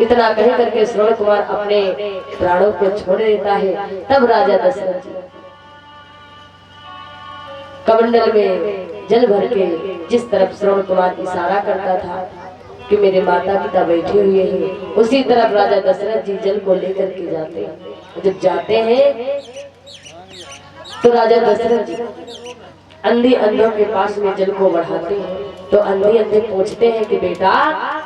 इतना कह करके श्रवण कुमार अपने प्राणों को छोड़ देता है। तब राजा दशरथ जी कमंडल में जल भर के जिस तरफ श्रवण कुमार इशारा करता था कि मेरे माता पिता बैठे हुए हैं, उसी तरफ राजा दशरथ जी जल को लेकर के जाते हैं। जब जाते हैं तो राजा दशरथ जी अंधे अंधों के पास में जल को बढ़ाते हैं। तो अंधे अंधे पूछते हैं कि बेटा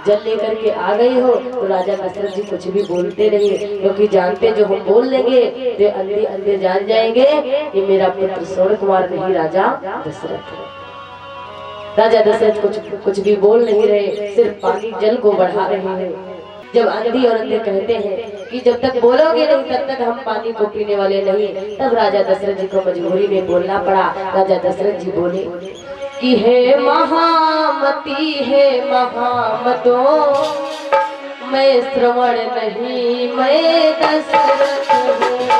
जल लेकर के आ गई हो? तो राजा दशरथ जी कुछ भी बोलते नहीं, क्योंकि जानते जो हम बोल लेंगे तो अंधे अंधे जान जाएंगे ये मेरा पुत्र श्रवण कुमार नहीं राजा दशरथ है। राजा दशरथ कुछ भी बोल नहीं रहे, सिर्फ पानी जल को बढ़ा रहे हैं। जब अंधी और अंधे कहते हैं कि जब तक बोलोगे नहीं तब तक हम पानी को पीने वाले नहीं, तब राजा दशरथ जी को मजबूरी में बोलना पड़ा। राजा दशरथ जी बोले कि हे महामती हे महामतो, मैं श्रवण नहीं मैं दशरथ हूँ।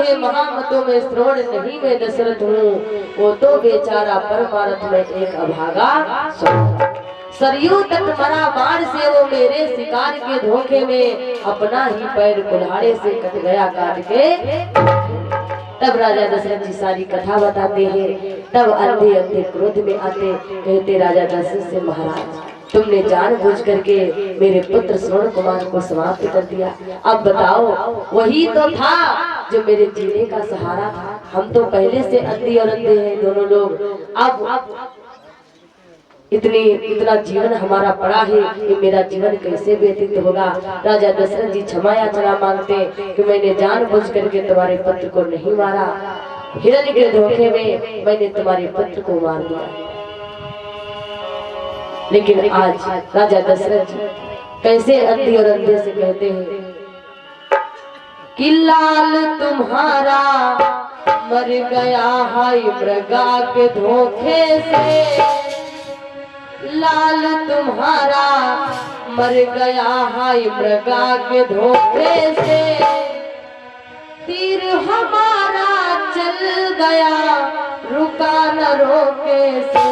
है महामतों में श्रवण नहीं मैं दशरथ हूँ, वो तो बेचारा परमार्थ में एक अभागा सरयू तक मरा बाढ़ से, वो मेरे शिकार के धोखे में अपना ही पैर कुल्हाड़े से कट गया काट के। तब राजा दशरथ जी सारी कथा बताते हैं। तब अंधे अंधे क्रोध में आते, कहते राजा दशरथ से महाराज तुमने जानबूझ करके मेरे पुत्र श्रवण कुमार को समाप्त कर दिया। अब बताओ वही तो था जो मेरे जीने का सहारा था। हम तो पहले से अंधे और अंधे हैं दोनों लोग। अब इतना जीवन हमारा पड़ा है, ये मेरा जीवन कैसे व्यतीत होगा। राजा दशरथ जी क्षमा याचना मांगते कि मैंने जानबूझ करके तुम्हारे पुत्र को नहीं मारा, हिरण्य के धोखे में मैंने तुम्हारे पुत्र को मार दिया। लेकिन आज राजा दशरथ जी कैसे अंधे और अंधे से कहते हैं कि लाल तुम्हारा मर गया है मृगा के धोखे से, लाल तुम्हारा मर गया है मृगा के धोखे से, तीर हमारा चल गया रुका न रोके से,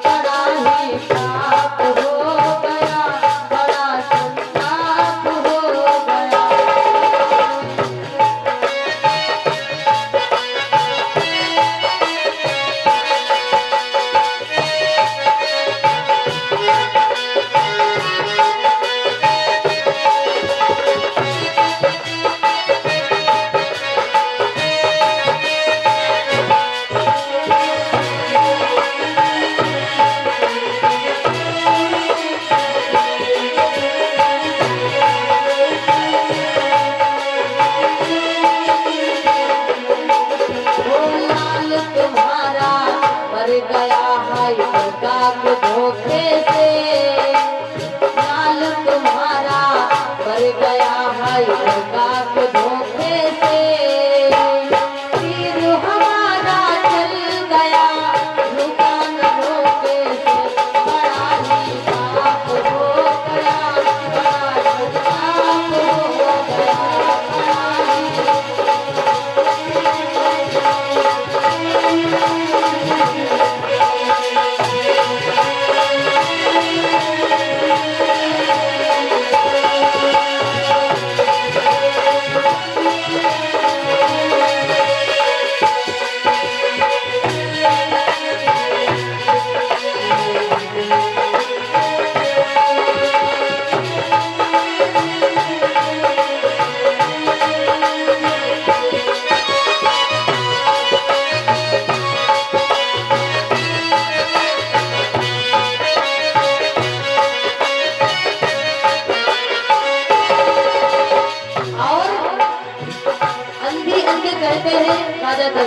बड़ा ही पाप हो गया बड़ा संताप हो गया।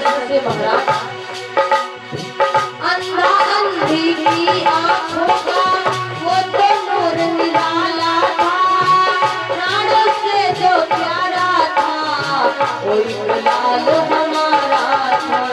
कहते से महाराज, अंधा अंधी की आंखों का वो तो नूर निराला था, प्राणों से जो प्यारा था कोई लाल हमारा था।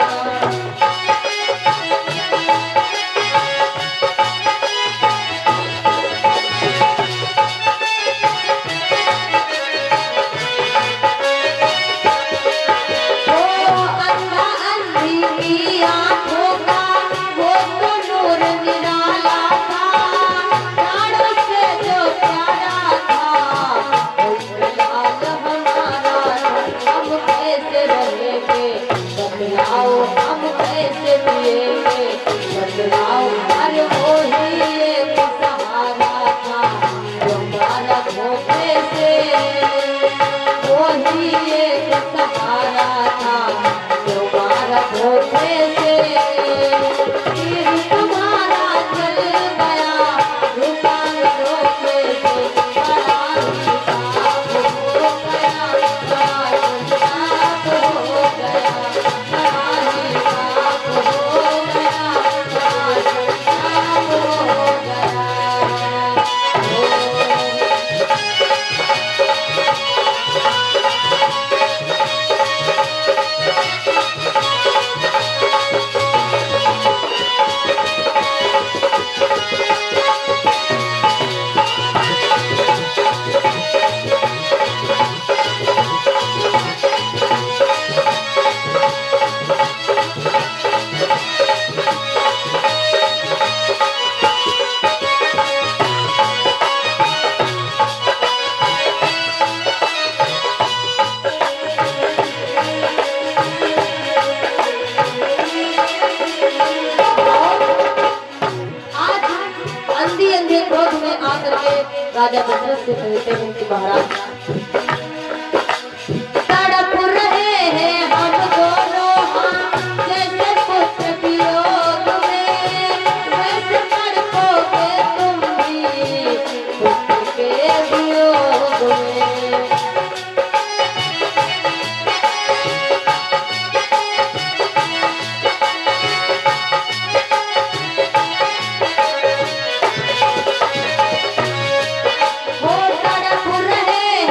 राजा दशरथ से कहते हैं कि महाराज, तड़प रहे हैं हम दोनों, हम जैसे पुत्र वियोग में, वैसे तड़पोगे तुम भी पुत्र के वियोग में। वो तड़प रहे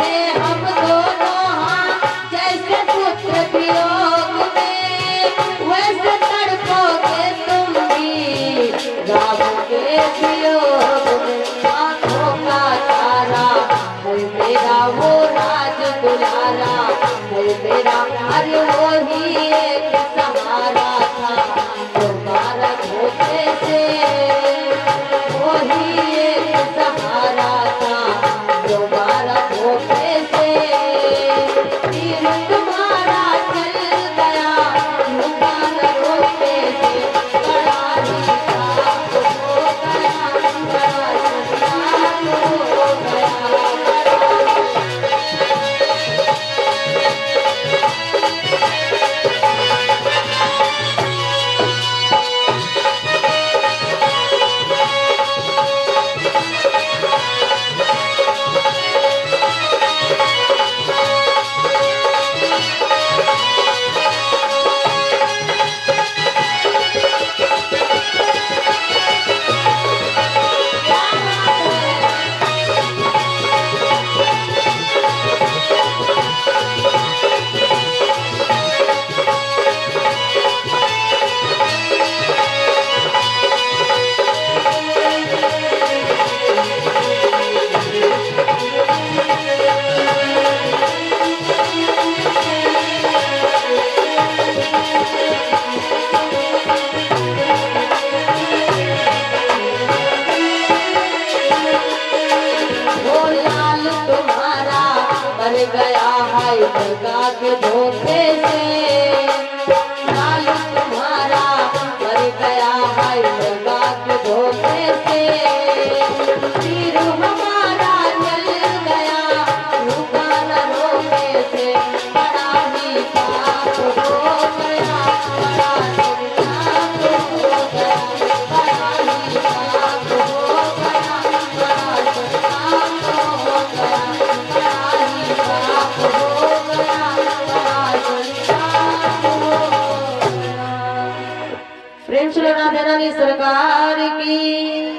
प्रेम से राधा रानी सरकार की।